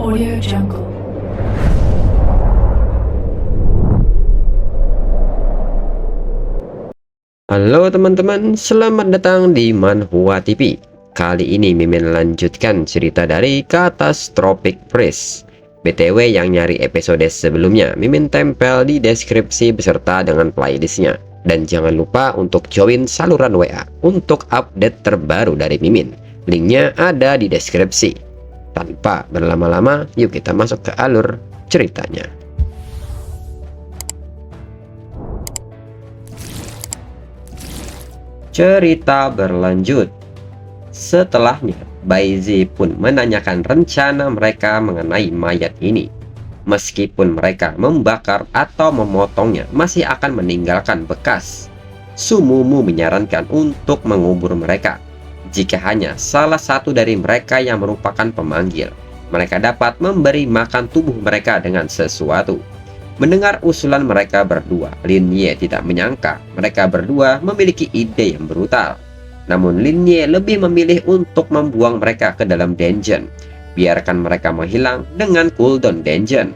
Audio Jungle. Halo teman-teman, selamat datang di Manhwa TV. Kali ini Mimin lanjutkan cerita dari Catastrophic Freeze. BTW yang nyari episode sebelumnya, Mimin tempel di deskripsi beserta dengan playlistnya. Dan jangan lupa untuk join saluran WA untuk update terbaru dari Mimin. Linknya ada di deskripsi. Tanpa berlama-lama, yuk kita masuk ke alur ceritanya. Cerita berlanjut. Setelahnya, Baizi pun menanyakan rencana mereka mengenai mayat ini. Meskipun mereka membakar atau memotongnya, masih akan meninggalkan bekas. Sumumu menyarankan untuk mengubur mereka. Jika hanya salah satu dari mereka yang merupakan pemanggil, mereka dapat memberi makan tubuh mereka dengan sesuatu. Mendengar usulan mereka berdua, Lin Ye tidak menyangka mereka berdua memiliki ide yang brutal. Namun Lin Ye lebih memilih untuk membuang mereka ke dalam dungeon. Biarkan mereka menghilang dengan cooldown dungeon.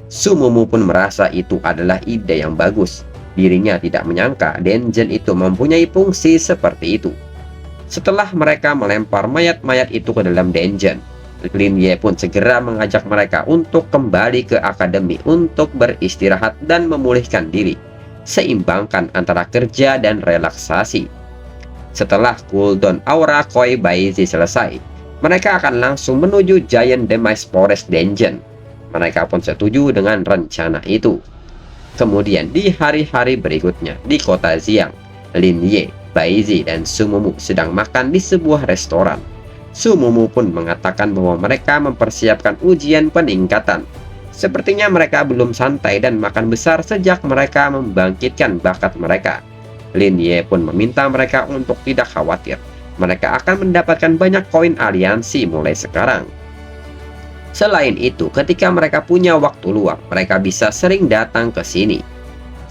Sumumu pun merasa itu adalah ide yang bagus. Dirinya tidak menyangka dungeon itu mempunyai fungsi seperti itu. Setelah mereka melempar mayat-mayat itu ke dalam dungeon, Lin Ye pun segera mengajak mereka untuk kembali ke akademi untuk beristirahat dan memulihkan diri, seimbangkan antara kerja dan relaksasi. Setelah cooldown aura Koi Baizi selesai, mereka akan langsung menuju Giant Demise Forest Dungeon. Mereka pun setuju dengan rencana itu. Kemudian di hari-hari berikutnya di kota Xiang, Lin Ye, Baizi, dan Sumumu sedang makan di sebuah restoran. Sumumu pun mengatakan bahwa mereka mempersiapkan ujian peningkatan. Sepertinya mereka belum santai dan makan besar sejak mereka membangkitkan bakat mereka. Lin Ye pun meminta mereka untuk tidak khawatir. Mereka akan mendapatkan banyak koin aliansi mulai sekarang. Selain itu, ketika mereka punya waktu luang, mereka bisa sering datang ke sini.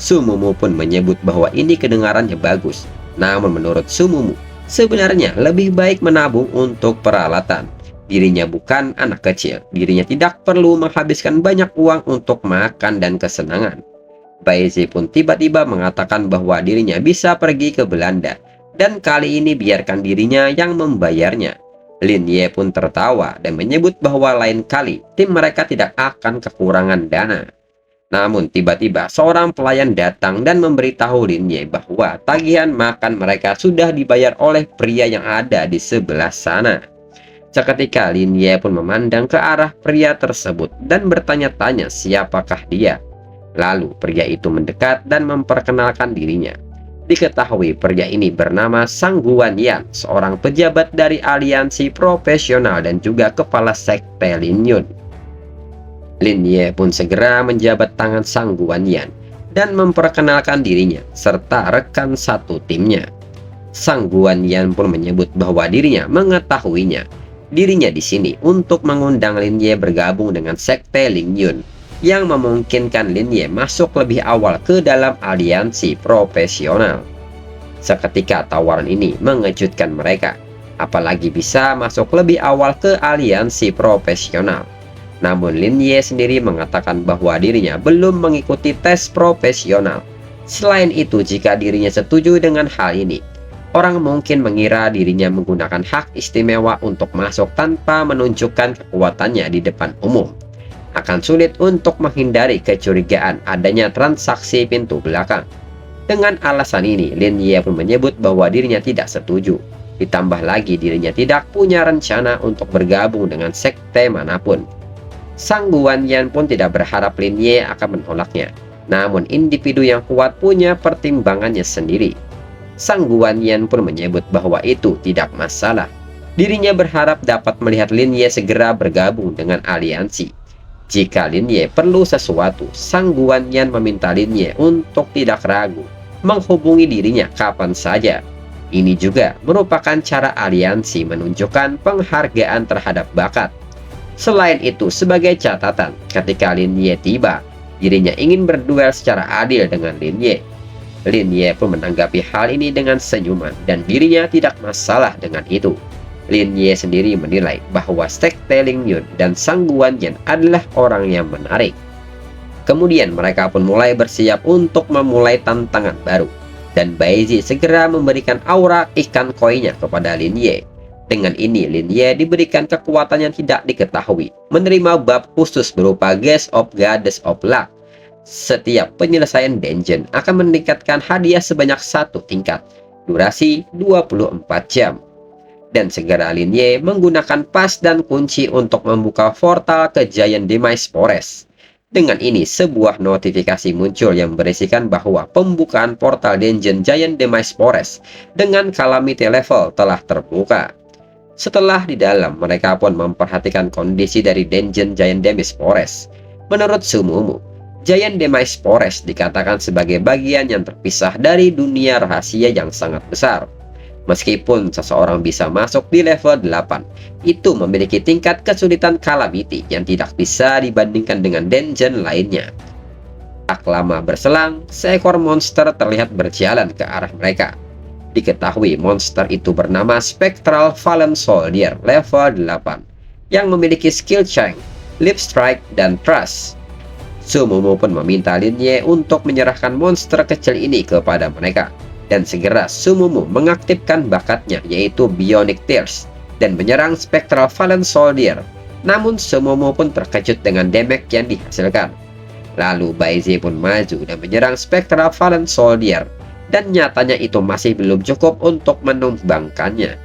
Sumumu pun menyebut bahwa ini kedengarannya bagus. Namun menurut Sumumu, sebenarnya lebih baik menabung untuk peralatan. Dirinya bukan anak kecil. Dirinya tidak perlu menghabiskan banyak uang untuk makan dan kesenangan. Baizi pun tiba-tiba mengatakan bahwa dirinya bisa pergi ke Belanda. Dan kali ini biarkan dirinya yang membayarnya. Lin Ye pun tertawa dan menyebut bahwa lain kali tim mereka tidak akan kekurangan dana. Namun tiba-tiba seorang pelayan datang dan memberitahu Lin Ye bahwa tagihan makan mereka sudah dibayar oleh pria yang ada di sebelah sana. Seketika Lin Ye pun memandang ke arah pria tersebut dan bertanya-tanya siapakah dia. Lalu pria itu mendekat dan memperkenalkan dirinya. Diketahui pria ini bernama Sang Guan Yan, seorang pejabat dari aliansi profesional dan juga kepala sekte Lin Yun. Lin Ye pun segera menjabat tangan Sang Guan Yan dan memperkenalkan dirinya serta rekan satu timnya. Sang Guan Yan pun menyebut bahwa dirinya mengetahuinya. Dirinya di sini untuk mengundang Lin Ye bergabung dengan sekte Lin Yun yang memungkinkan Lin Ye masuk lebih awal ke dalam aliansi profesional. Seketika tawaran ini mengejutkan mereka, apalagi bisa masuk lebih awal ke aliansi profesional. Namun Lin Ye sendiri mengatakan bahwa dirinya belum mengikuti tes profesional. Selain itu, jika dirinya setuju dengan hal ini, orang mungkin mengira dirinya menggunakan hak istimewa untuk masuk tanpa menunjukkan kekuatannya di depan umum. Akan sulit untuk menghindari kecurigaan adanya transaksi pintu belakang. Dengan alasan ini, Lin Ye pun menyebut bahwa dirinya tidak setuju. Ditambah lagi dirinya tidak punya rencana untuk bergabung dengan sekte manapun. Sang Guan Yan pun tidak berharap Lin Ye akan menolaknya. Namun individu yang kuat punya pertimbangannya sendiri. Sang Guan Yan pun menyebut bahwa itu tidak masalah. Dirinya berharap dapat melihat Lin Ye segera bergabung dengan aliansi. Jika Lin Ye perlu sesuatu, Sang Guan Yan meminta Lin Ye untuk tidak ragu menghubungi dirinya kapan saja. Ini juga merupakan cara aliansi menunjukkan penghargaan terhadap bakat. Selain itu, sebagai catatan, ketika Lin Ye tiba, dirinya ingin berduel secara adil dengan Lin Ye. Lin Ye pun menanggapi hal ini dengan senyuman dan dirinya tidak masalah dengan itu. Lin Ye sendiri menilai bahwa Sekte Ling Yun dan Sang Guanyan adalah orang yang menarik. Kemudian mereka pun mulai bersiap untuk memulai tantangan baru, dan Baizi segera memberikan aura ikan koinya kepada Lin Ye. Dengan ini Lin Ye diberikan kekuatan yang tidak diketahui, menerima bab khusus berupa Gaze of Goddess of Luck. Setiap penyelesaian dungeon akan meningkatkan hadiah sebanyak satu tingkat, durasi 24 jam. Dan segera Lin Ye menggunakan pas dan kunci untuk membuka portal ke Giant Demise Forest. Dengan ini, sebuah notifikasi muncul yang berisikan bahwa pembukaan portal dungeon Giant Demise Forest dengan calamity level telah terbuka. Setelah di dalam, mereka pun memperhatikan kondisi dari dungeon Giant Demise Forest. Menurut Sumumu, Giant Demise Forest dikatakan sebagai bagian yang terpisah dari dunia rahasia yang sangat besar. Meskipun seseorang bisa masuk di level 8, itu memiliki tingkat kesulitan calamity yang tidak bisa dibandingkan dengan dungeon lainnya. Tak lama berselang, seekor monster terlihat berjalan ke arah mereka. Diketahui monster itu bernama Spectral Fallen Soldier level 8, yang memiliki skill Chang, Lip Strike, dan Trust. Sumumu pun meminta Lin Ye untuk menyerahkan monster kecil ini kepada mereka. Dan segera Sumumu mengaktifkan bakatnya, yaitu Bionic Tears, dan menyerang Spectral Fallen Soldier. Namun Sumumu pun terkejut dengan damage yang dihasilkan. Lalu Baizi pun maju dan menyerang Spectral Fallen Soldier, dan nyatanya itu masih belum cukup untuk menumbangkannya.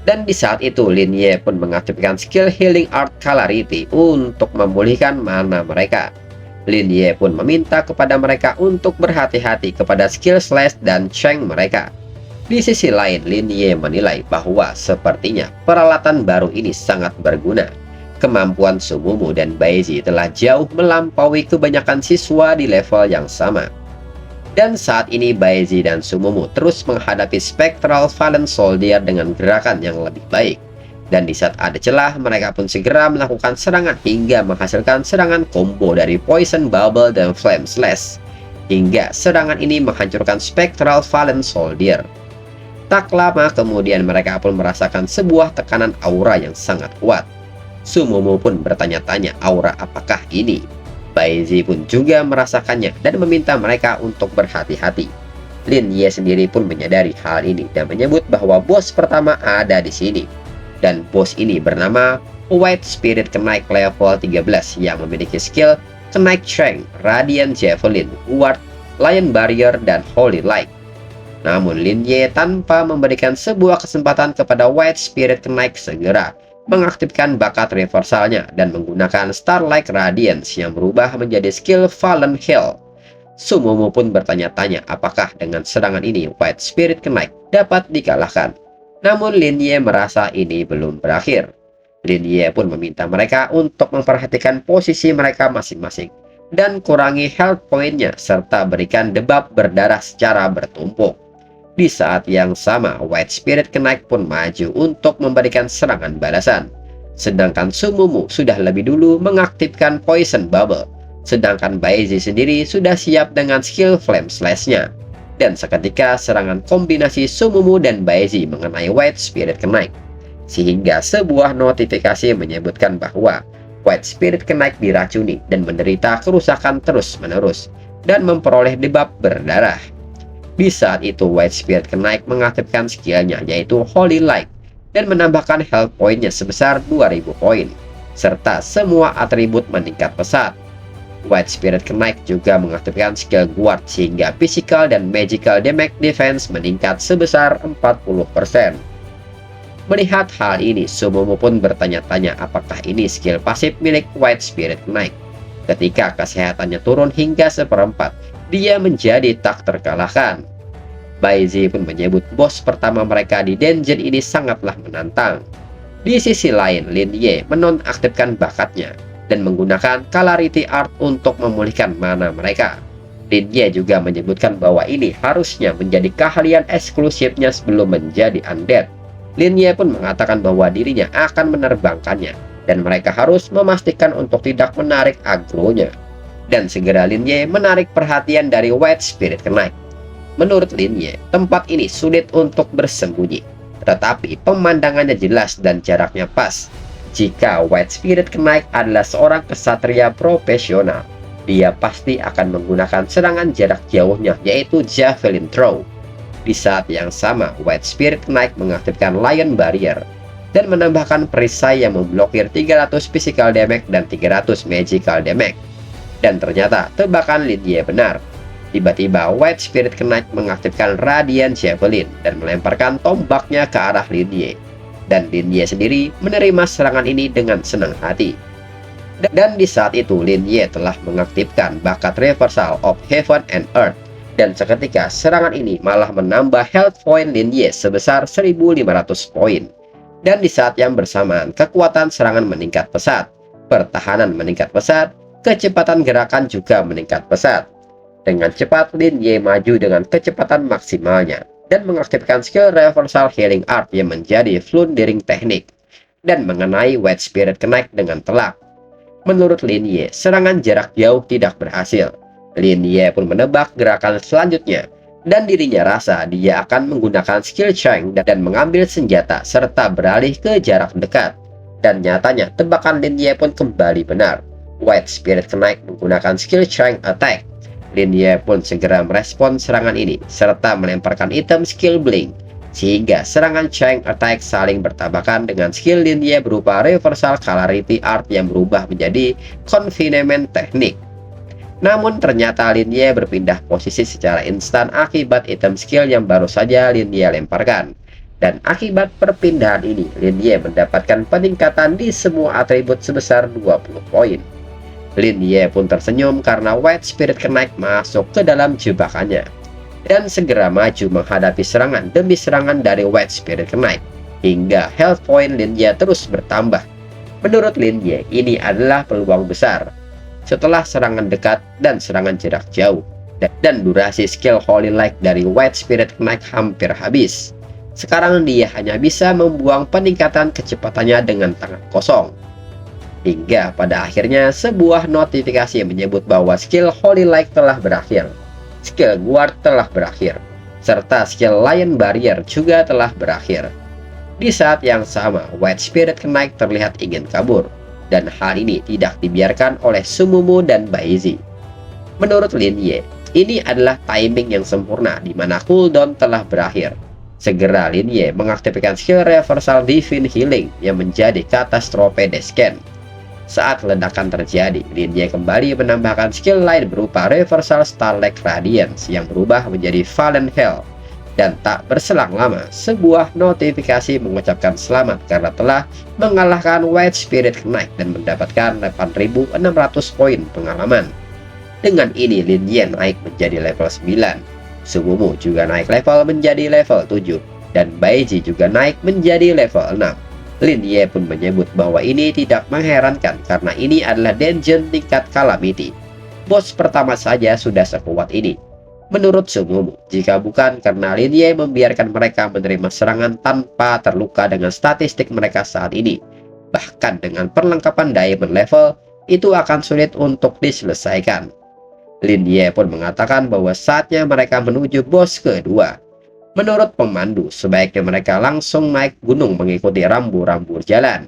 Dan di saat itu Lin Ye pun mengaktifkan skill Healing Art Clarity untuk memulihkan mana mereka. Lin Ye pun meminta kepada mereka untuk berhati-hati kepada skill Slash dan Cheng mereka. Di sisi lain, Lin Ye menilai bahwa sepertinya peralatan baru ini sangat berguna. Kemampuan Sumumu dan Baizi telah jauh melampaui kebanyakan siswa di level yang sama. Dan saat ini Baizi dan Sumumu terus menghadapi Spectral Fallen Soldier dengan gerakan yang lebih baik. Dan di saat ada celah, mereka pun segera melakukan serangan hingga menghasilkan serangan combo dari Poison Bubble dan Flame Slash. Hingga serangan ini menghancurkan Spectral Fallen Soldier. Tak lama kemudian mereka pun merasakan sebuah tekanan aura yang sangat kuat. Sumumu pun bertanya-tanya aura apakah ini. Baizi pun juga merasakannya dan meminta mereka untuk berhati-hati. Lin Ye sendiri pun menyadari hal ini dan menyebut bahwa bos pertama ada di sini. Dan bos ini bernama White Spirit Kenaik level 13 yang memiliki skill Kenaik Strength, Radiant Javelin, Ward, Lion Barrier, dan Holy Light. Namun Lin Ye tanpa memberikan sebuah kesempatan kepada White Spirit Kenaik segera mengaktifkan bakat reversalnya dan menggunakan Starlight Radiance yang berubah menjadi skill Fallen Hell. Sumumu pun bertanya-tanya apakah dengan serangan ini White Spirit Kenaik dapat dikalahkan. Namun Lin Ye merasa ini belum berakhir. Lin Ye pun meminta mereka untuk memperhatikan posisi mereka masing-masing dan kurangi health point-nya serta berikan debuff berdarah secara bertumpuk. Di saat yang sama, White Spirit Kenaik pun maju untuk memberikan serangan balasan. Sedangkan Sumumu sudah lebih dulu mengaktifkan Poison Bubble. Sedangkan Baizi sendiri sudah siap dengan skill Flame Slash-nya. Dan seketika serangan kombinasi Sumumu dan Baizi mengenai White Spirit Kenaik. Sehingga sebuah notifikasi menyebutkan bahwa White Spirit Kenaik diracuni dan menderita kerusakan terus-menerus dan memperoleh debuff berdarah. Di saat itu White Spirit Kenaik mengaktifkan skillnya yaitu Holy Light dan menambahkan health point-nya sebesar 2000 poin. Serta semua atribut meningkat pesat. White Spirit Kenaik juga mengaktifkan skill Guard sehingga physical dan magical damage defense meningkat sebesar 40%. Melihat hal ini, Sumumu pun bertanya-tanya apakah ini skill pasif milik White Spirit Kenaik. Ketika kesehatannya turun hingga seperempat, dia menjadi tak terkalahkan. Baizi pun menyebut bos pertama mereka di dungeon ini sangatlah menantang. Di sisi lain, Lin Ye menonaktifkan bakatnya dan menggunakan Clarity Art untuk memulihkan mana mereka. Lin Ye juga menyebutkan bahwa ini harusnya menjadi keahlian eksklusifnya sebelum menjadi undead. Lin Ye pun mengatakan bahwa dirinya akan menerbangkannya dan mereka harus memastikan untuk tidak menarik agronya. Dan segera Lin Ye menarik perhatian dari White Spirit Kenaik. Menurut Lin Ye, tempat ini sulit untuk bersembunyi. tetapi pemandangannya jelas dan jaraknya pas. Jika White Spirit Knight adalah seorang kesatria profesional, dia pasti akan menggunakan serangan jarak jauhnya, yaitu Javelin Throw. Di saat yang sama, White Spirit Knight mengaktifkan Lion Barrier dan menambahkan perisai yang memblokir 300 physical damage dan 300 magical damage. Dan ternyata tebakan Lin benar. Tiba-tiba White Spirit Knight mengaktifkan Radiant Javelin dan melemparkan tombaknya ke arah Lin. Dan Lin sendiri menerima serangan ini dengan senang hati. Dan di saat itu Lin telah mengaktifkan bakat Reversal of Heaven and Earth. Dan seketika serangan ini malah menambah health point Lin sebesar 1500 poin. Dan di saat yang bersamaan kekuatan serangan meningkat pesat, pertahanan meningkat pesat, kecepatan gerakan juga meningkat pesat. Dengan cepat Lin maju dengan kecepatan maksimalnya dan mengaktifkan skill Reversal Healing Art yang menjadi Flundering Teknik dan mengenai White Spirit Knight dengan telak. Menurut Lin serangan jarak jauh tidak berhasil. Lin pun menebak gerakan selanjutnya dan dirinya rasa dia akan menggunakan skill Chang dan mengambil senjata serta beralih ke jarak dekat. Dan nyatanya tebakan Lin pun kembali benar. White Spirit Knight menggunakan skill Chang Attack. Lin pun segera merespon serangan ini serta melemparkan item skill Blink, sehingga serangan Chang Attack saling bertabakan dengan skill Lin berupa Reversal Clarity Art yang berubah menjadi Confinement Teknik. Namun ternyata Lin berpindah posisi secara instan akibat item skill yang baru saja Lin lemparkan. Dan akibat perpindahan ini, Lin mendapatkan peningkatan di semua atribut sebesar 20 poin. Lin pun tersenyum karena White Spirit Knight masuk ke dalam jebakannya dan segera maju menghadapi serangan demi serangan dari White Spirit Knight hingga health point Lin terus bertambah. Menurut Lin ini adalah peluang besar setelah serangan dekat dan serangan jarak jauh, dan durasi skill Holy Light dari White Spirit Knight hampir habis. Sekarang dia hanya bisa membuang peningkatan kecepatannya dengan tangan kosong. Hingga pada akhirnya sebuah notifikasi menyebut bahwa skill Holy Light telah berakhir, skill Guard telah berakhir, serta skill Lion Barrier juga telah berakhir. Di saat yang sama, White Spirit Knight terlihat ingin kabur, dan hal ini tidak dibiarkan oleh Sumumu dan Baizi. Menurut Lin ini adalah timing yang sempurna di mana cooldown telah berakhir. Segera Lin mengaktifkan skill Reversal Divine Healing yang menjadi Catastrophe Descent. Saat ledakan terjadi, Lin kembali menambahkan skill lain berupa Reversal Starlight Radiance yang berubah menjadi Fallen Hell. Dan tak berselang lama, sebuah notifikasi mengucapkan selamat karena telah mengalahkan White Spirit Knight dan mendapatkan 8.600 poin pengalaman. Dengan ini Lin naik menjadi level 9. Sumumu juga naik level menjadi level 7, dan Baiji juga naik menjadi level 6. Lin pun menyebut bahwa ini tidak mengherankan karena ini adalah dungeon tingkat Calamity. Bos pertama saja sudah sekuat ini. Menurut Sumumu, jika bukan karena Lin membiarkan mereka menerima serangan tanpa terluka dengan statistik mereka saat ini, bahkan dengan perlengkapan diamond level, itu akan sulit untuk diselesaikan. Lin pun mengatakan bahwa saatnya mereka menuju bos kedua. Menurut pemandu, sebaiknya mereka langsung naik gunung mengikuti rambu-rambu jalan.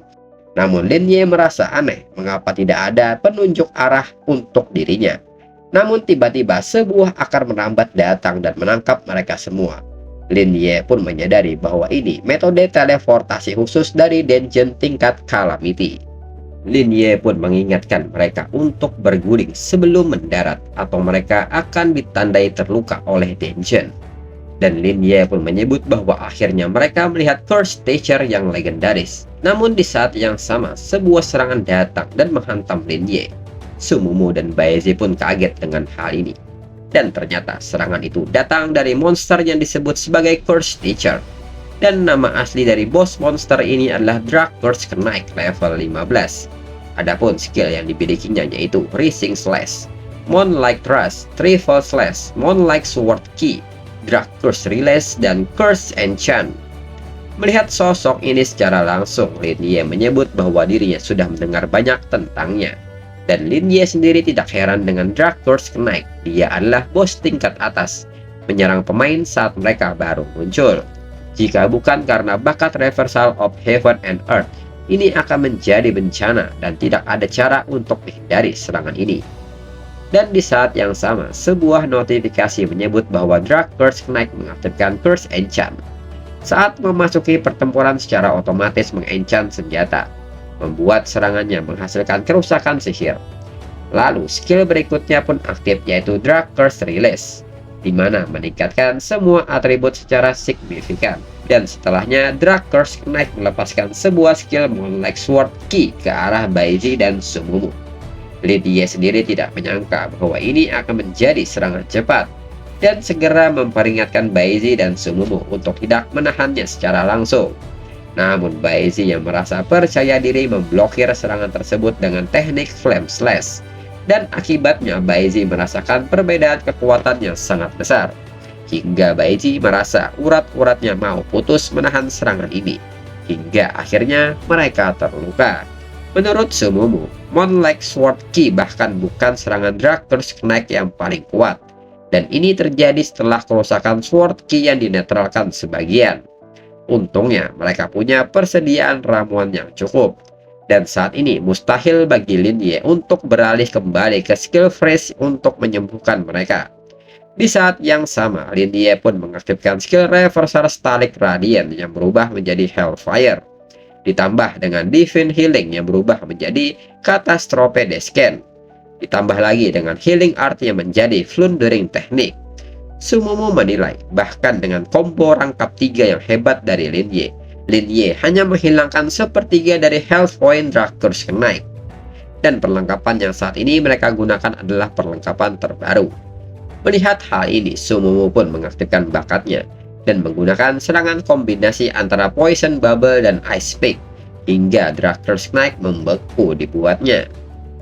Namun Lin merasa aneh mengapa tidak ada penunjuk arah untuk dirinya. Namun tiba-tiba sebuah akar merambat datang dan menangkap mereka semua. Lin pun menyadari bahwa ini metode teleportasi khusus dari dungeon tingkat Calamity. Lin pun mengingatkan mereka untuk berguling sebelum mendarat atau mereka akan ditandai terluka oleh dungeon. Dan Lin pun menyebut bahwa akhirnya mereka melihat Curse Teacher yang legendaris. Namun di saat yang sama, sebuah serangan datang dan menghantam Lin. Sumumu dan Baizi pun kaget dengan hal ini. Dan ternyata serangan itu datang dari monster yang disebut sebagai Curse Teacher. Dan nama asli dari boss monster ini adalah Dark Curse Knight level 15. Adapun skill yang dimilikinya yaitu Rising Slash, Moonlight Thrust, Triple Slash, Moonlight Sword Key, Dark Curse Release, dan Curse Enchant. Melihat sosok ini secara langsung, Lin menyebut bahwa dirinya sudah mendengar banyak tentangnya. Dan Lin sendiri tidak heran dengan Dark Curse Knight. Dia adalah bos tingkat atas, menyerang pemain saat mereka baru muncul. Jika bukan karena bakat reversal of heaven and earth, ini akan menjadi bencana dan tidak ada cara untuk menghindari serangan ini. Dan di saat yang sama, sebuah notifikasi menyebut bahwa Dark Curse Knight mengaktifkan Curse Enchant. Saat memasuki pertempuran secara otomatis mengenchant senjata, membuat serangannya menghasilkan kerusakan sihir. Lalu skill berikutnya pun aktif, yaitu Dark Curse Release, di mana meningkatkan semua atribut secara signifikan. Dan setelahnya, Dark Curse Knight melepaskan sebuah skill Moonlight Sword Ki ke arah Baizi dan Sumumu. Lydia sendiri tidak menyangka bahwa ini akan menjadi serangan cepat, dan segera memperingatkan Baizi dan Sumumu untuk tidak menahannya secara langsung. Namun Baizi yang merasa percaya diri memblokir serangan tersebut dengan teknik Flame Slash, dan akibatnya Baizi merasakan perbedaan kekuatan yang sangat besar, hingga Baizi merasa urat-uratnya mau putus menahan serangan ini, hingga akhirnya mereka terluka. Menurut Sumumu, Moonlight Sword Ki bahkan bukan serangan Dark Curse Knight yang paling kuat, dan ini terjadi setelah kerusakan Sword Ki yang dinetralkan sebagian. Untungnya mereka punya persediaan ramuan yang cukup, dan saat ini mustahil bagi Lin Ye untuk beralih kembali ke skill fresh untuk menyembuhkan mereka. Di saat yang sama, Lin Ye pun mengaktifkan skill Reversal Stalic Radiant yang berubah menjadi Hellfire, ditambah dengan Divine Healing yang berubah menjadi Catastrophe Descent, ditambah lagi dengan Healing Art yang menjadi Flundering Technique. Sumumu menilai, bahkan dengan combo rangkap 3 yang hebat dari Lin Ye hanya menghilangkan sepertiga dari health point Dark Curse Knight. Dan perlengkapan yang saat ini mereka gunakan adalah perlengkapan terbaru. Melihat hal ini, Sumumu pun mengaktifkan bakatnya dan menggunakan serangan kombinasi antara Poison Bubble dan Ice Pick, hingga Dark Curse Knight membeku dibuatnya.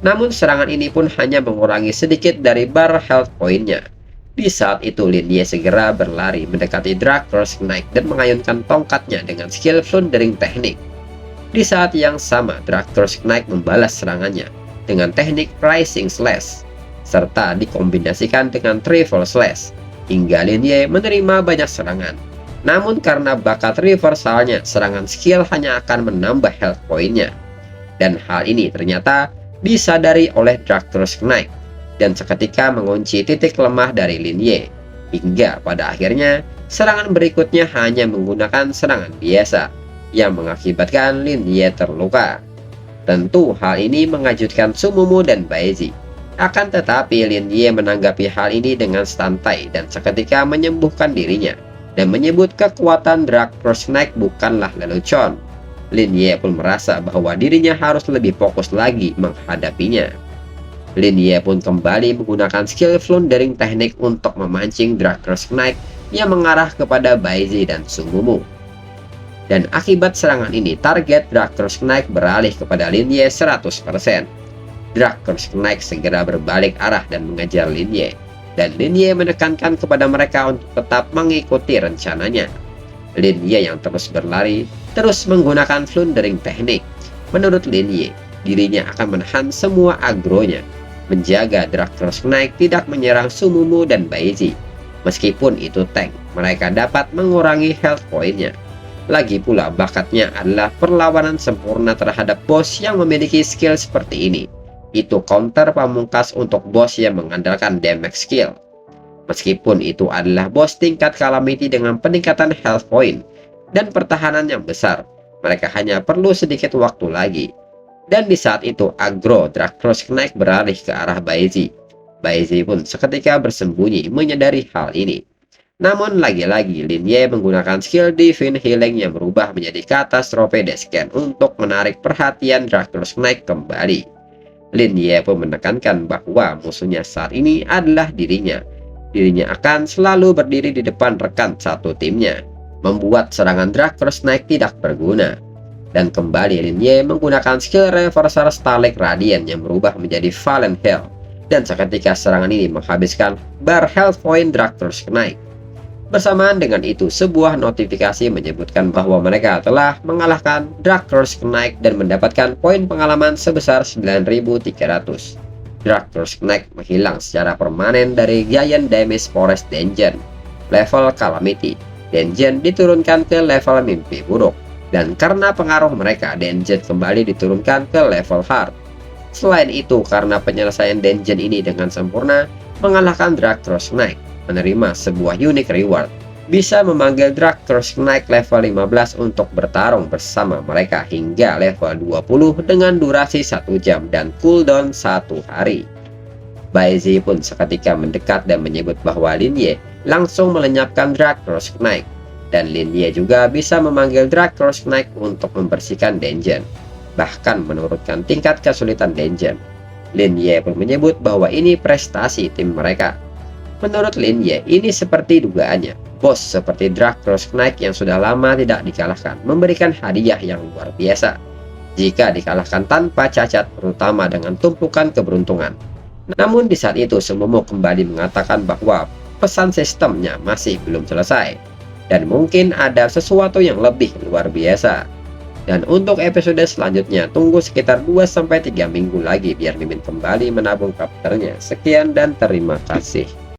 Namun serangan ini pun hanya mengurangi sedikit dari bar health point-nya. Di saat itu Lin Ye segera berlari mendekati Dark Curse Knight dan mengayunkan tongkatnya dengan skill Flundering Technique. Di saat yang sama, Dark Curse Knight membalas serangannya dengan teknik Rising Slash, serta dikombinasikan dengan Triple Slash, hingga Lin Ye menerima banyak serangan. Namun karena bakat reversalnya, serangan skill hanya akan menambah health point-nya. Dan hal ini ternyata disadari oleh Dark Curse Knight, dan seketika mengunci titik lemah dari Lin Ye, hingga pada akhirnya serangan berikutnya hanya menggunakan serangan biasa yang mengakibatkan Lin Ye terluka. Tentu hal ini mengejutkan Sumumu dan Baizi. Akan tetapi Lin Ye menanggapi hal ini dengan santai dan seketika menyembuhkan dirinya dan menyebut kekuatan Dark Curse Knight bukanlah lelucon. Lin Ye pun merasa bahwa dirinya harus lebih fokus lagi menghadapinya. Lin Ye pun kembali menggunakan skill Flundering Technique untuk memancing Dark Curse Knight yang mengarah kepada Baizi dan Sumumu. Dan akibat serangan ini, target Dark Curse Knight beralih kepada Lin Ye 100%. Dark Curse Knight segera berbalik arah dan mengejar Lin Ye, dan Lin Ye menekankan kepada mereka untuk tetap mengikuti rencananya. Lin Ye yang terus berlari, terus menggunakan Flundering Technique. Menurut Lin Ye, dirinya akan menahan semua agronya, menjaga Dark Curse Knight tidak menyerang Sumumu dan Baizi. Meskipun itu tank, mereka dapat mengurangi health point-nya. Lagi pula bakatnya adalah perlawanan sempurna terhadap bos yang memiliki skill seperti ini. Itu counter pamungkas untuk bos yang mengandalkan damage skill. Meskipun itu adalah bos tingkat calamity dengan peningkatan health point dan pertahanan yang besar, mereka hanya perlu sedikit waktu lagi. Dan di saat itu agro Dark Curse Knight beralih ke arah Baizi. Baizi pun seketika bersembunyi menyadari hal ini. Namun lagi-lagi Lin Ye menggunakan skill Divine Healing yang berubah menjadi Catastrophe Descent untuk menarik perhatian Dark Curse Knight kembali. Lin Ye pun menekankan bahwa musuhnya saat ini adalah dirinya. Dirinya akan selalu berdiri di depan rekan satu timnya, membuat serangan Dark Curse Knight tidak berguna. Dan kembali Lin Ye menggunakan skill Reversal Stalic Radiant yang berubah menjadi Fallen Hell, dan seketika serangan ini menghabiskan bar health point Dark Curse Knight. Bersamaan dengan itu, sebuah notifikasi menyebutkan bahwa mereka telah mengalahkan Dark Curse Knight dan mendapatkan poin pengalaman sebesar 9.300. Dark Curse Knight menghilang secara permanen dari Giant Damage Forest Dungeon level Calamity, Denjin diturunkan ke level mimpi buruk. Dan karena pengaruh mereka, Denjin kembali diturunkan ke level hard. Selain itu, karena penyelesaian Denjin ini dengan sempurna, mengalahkan Darkthrust Knight, menerima sebuah unique reward. Bisa memanggil Darkthrust Knight level 15 untuk bertarung bersama mereka hingga level 20 dengan durasi 1 jam dan cooldown 1 hari. Baizi pun seketika mendekat dan menyebut bahwa Lin Ye langsung melenyapkan Darkthrust Knight, dan Lin Ye juga bisa memanggil Darkthrust Knight untuk membersihkan Denjin, bahkan menurunkan tingkat kesulitan Denjin. Lin Ye pun menyebut bahwa ini prestasi tim mereka. Menurut Lin Ye, ini seperti dugaannya. Bos seperti Darkthrust Knight yang sudah lama tidak dikalahkan memberikan hadiah yang luar biasa jika dikalahkan tanpa cacat, terutama dengan tumpukan keberuntungan. Namun di saat itu Sumomo kembali mengatakan bahwa pesan sistemnya masih belum selesai dan mungkin ada sesuatu yang lebih luar biasa. Dan untuk episode selanjutnya tunggu sekitar 2-3 minggu lagi biar Mimin kembali menabung karakternya. Sekian dan terima kasih.